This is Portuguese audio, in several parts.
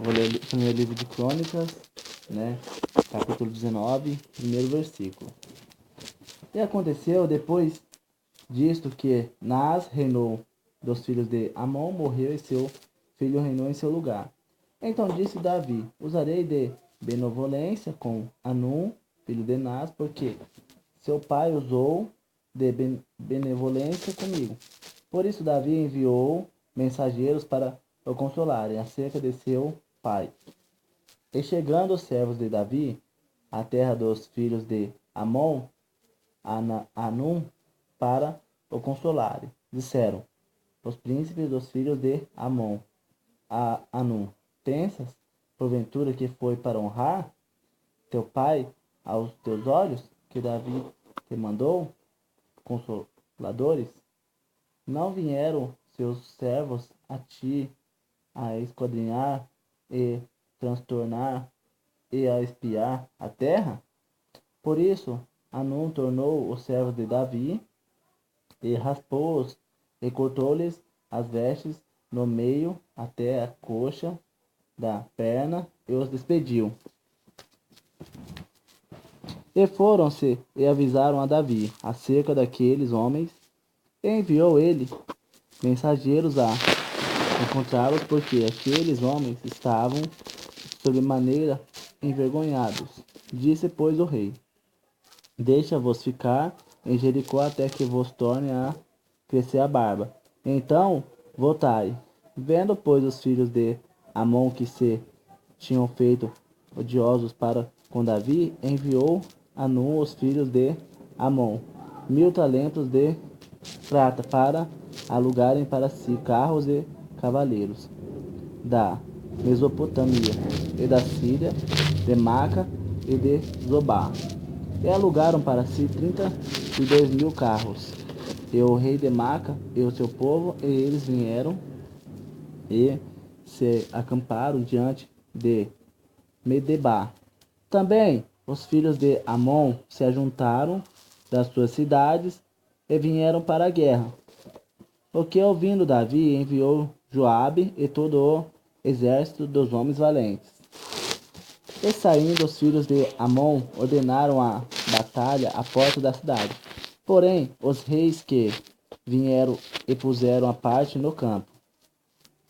Vou ler o primeiro livro de Crônicas, né? Capítulo 19, primeiro versículo. E aconteceu depois disto que Naas reinou dos filhos de Amon, morreu e seu filho reinou em seu lugar. Então disse Davi: usarei de benevolência com Anum, filho de Naas, porque seu pai usou de benevolência comigo. Por isso Davi enviou mensageiros para o consolarem acerca de seu pai. E chegando os servos de Davi à terra dos filhos de Amon, Anum, para o consolarem, disseram os príncipes dos filhos de Amon a Anum: pensas, porventura, que foi para honrar teu pai aos teus olhos, que Davi te mandou consoladores? Não vieram seus servos a ti a esquadrinhar e transtornar e a espiar a terra? Por isso, Anum tornou os servos de Davi e raspou-os e cortou-lhes as vestes no meio até a coxa da perna e os despediu. E foram-se e avisaram a Davi acerca daqueles homens, e enviou ele mensageiros a encontrá-los, porque aqueles homens estavam sobremaneira envergonhados. Disse, pois, o rei: deixa-vos ficar em Jericó até que vos torne a crescer a barba. Então voltai. Vendo, pois, os filhos de Amon que se tinham feito odiosos para com Davi, enviou Anum os filhos de Amon 1000 talentos de prata para alugarem para si carros e cavaleiros da Mesopotâmia e da Síria, de Maca e de Zobá. E alugaram para si 32.000 carros. E o rei de Maca e o seu povo, e eles vieram e se acamparam diante de Medebá. Também os filhos de Amon se ajuntaram das suas cidades e vieram para a guerra. O que, ouvindo Davi, enviou Joabe e todo o exército dos homens valentes. E saindo os filhos de Amon, ordenaram a batalha à porta da cidade. Porém, os reis que vieram e puseram a parte no campo.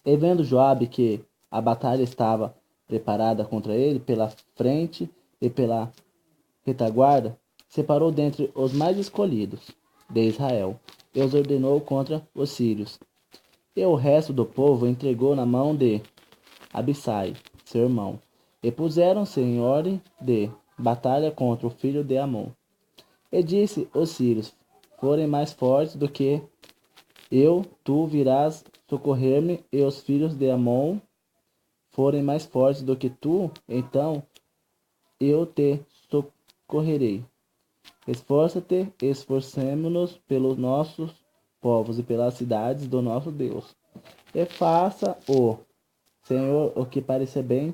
E vendo Joabe que a batalha estava preparada contra ele pela frente e pela retaguarda, separou dentre os mais escolhidos de Israel e os ordenou contra os sírios. E o resto do povo entregou na mão de Abissai, seu irmão, e puseram-se em ordem de batalha contra o filho de Amon. E disse os sírios: forem mais fortes do que eu, tu virás socorrer-me, e os filhos de Amon forem mais fortes do que tu, então eu te socorrerei. Esforça-te, esforcemo-nos pelos nossos povos e pelas cidades do nosso Deus. E faça o Senhor o que parecer bem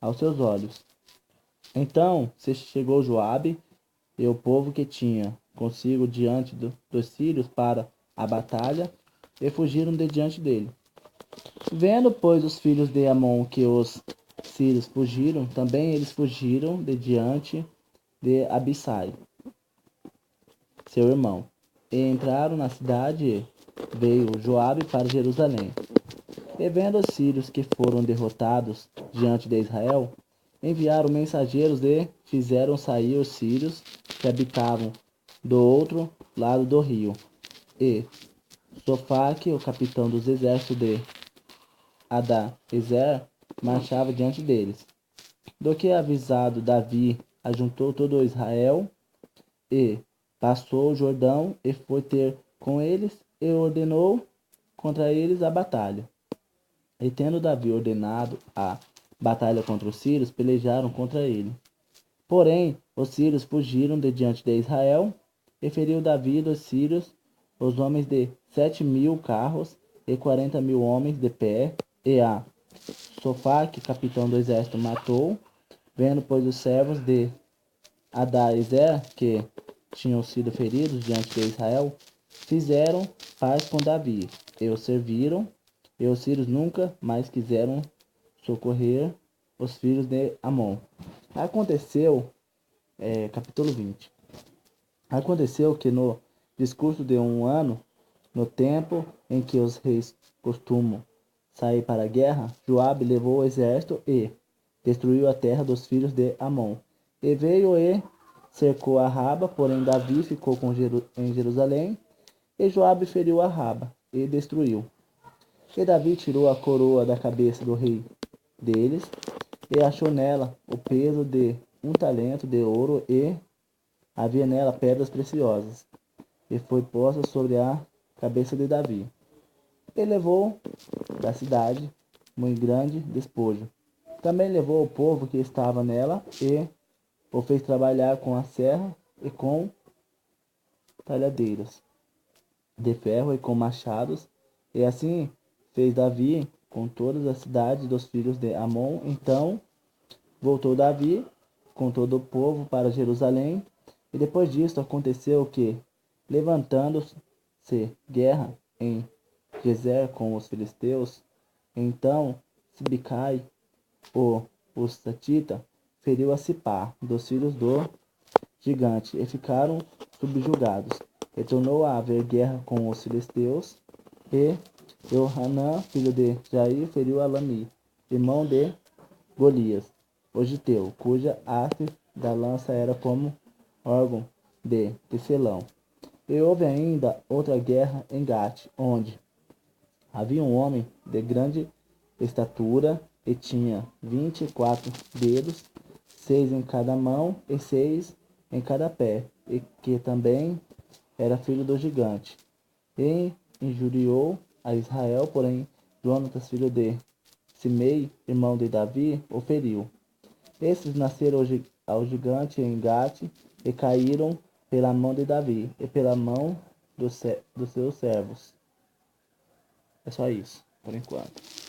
aos seus olhos. Então se chegou Joabe e o povo que tinha consigo diante dos sírios para a batalha, e fugiram de diante dele. Vendo, pois, os filhos de Amon que os sírios fugiram, também eles fugiram de diante de Abissai, seu irmão. E entraram na cidade, e veio Joabe para Jerusalém. E vendo os sírios que foram derrotados diante de Israel, enviaram mensageiros e fizeram sair os sírios que habitavam do outro lado do rio. E Sofaque, o capitão dos exércitos de Adaezer, marchava diante deles. Do que avisado Davi, ajuntou todo Israel e passou o Jordão e foi ter com eles e ordenou contra eles a batalha. E tendo Davi ordenado a batalha contra os sírios, pelejaram contra ele. Porém, os sírios fugiram de diante de Israel, e feriu Davi dos sírios os homens de 7.000 carros e 40.000 homens de pé, e a Sofaque, capitão do exército, matou. Vendo, pois, os servos de Adaezer, que tinham sido feridos diante de Israel, fizeram paz com Davi, e o serviram, e os sírios nunca mais quiseram socorrer os filhos de Amon. Aconteceu, capítulo 20. Aconteceu que no discurso de um ano, no tempo em que os reis costumam sair para a guerra, Joabe levou o exército e destruiu a terra dos filhos de Amon. E veio e cercou a Raba, porém Davi ficou em Jerusalém, e Joabe feriu a Raba e destruiu. E Davi tirou a coroa da cabeça do rei deles, e achou nela o peso de 1 talento de ouro, e havia nela pedras preciosas, e foi posta sobre a cabeça de Davi. E levou da cidade muito grande despojo. Também levou o povo que estava nela, e o fez trabalhar com a serra e com talhadeiras de ferro e com machados, e assim fez Davi com todas as cidades dos filhos de Amon. Então voltou Davi com todo o povo para Jerusalém, e depois disto aconteceu que, levantando-se guerra em Gezer com os filisteus, então Sibicai, o Husatita, feriu a Sipá, dos filhos do gigante, e ficaram subjugados. E tornou a haver guerra com os filisteus, e Johanã, filho de Jair, feriu a Lami, irmão de Golias, o giteu, cuja haste da lança era como órgão de tecelão. E houve ainda outra guerra em Gate, onde havia um homem de grande estatura, e tinha 24 dedos, 6 em cada mão e 6 em cada pé, e que também era filho do gigante. E injuriou a Israel, porém Jonatas, filho de Simei, irmão de Davi, o feriu. Estes nasceram ao gigante em Gate, e caíram pela mão de Davi e pela mão dos seus servos. É só isso, por enquanto.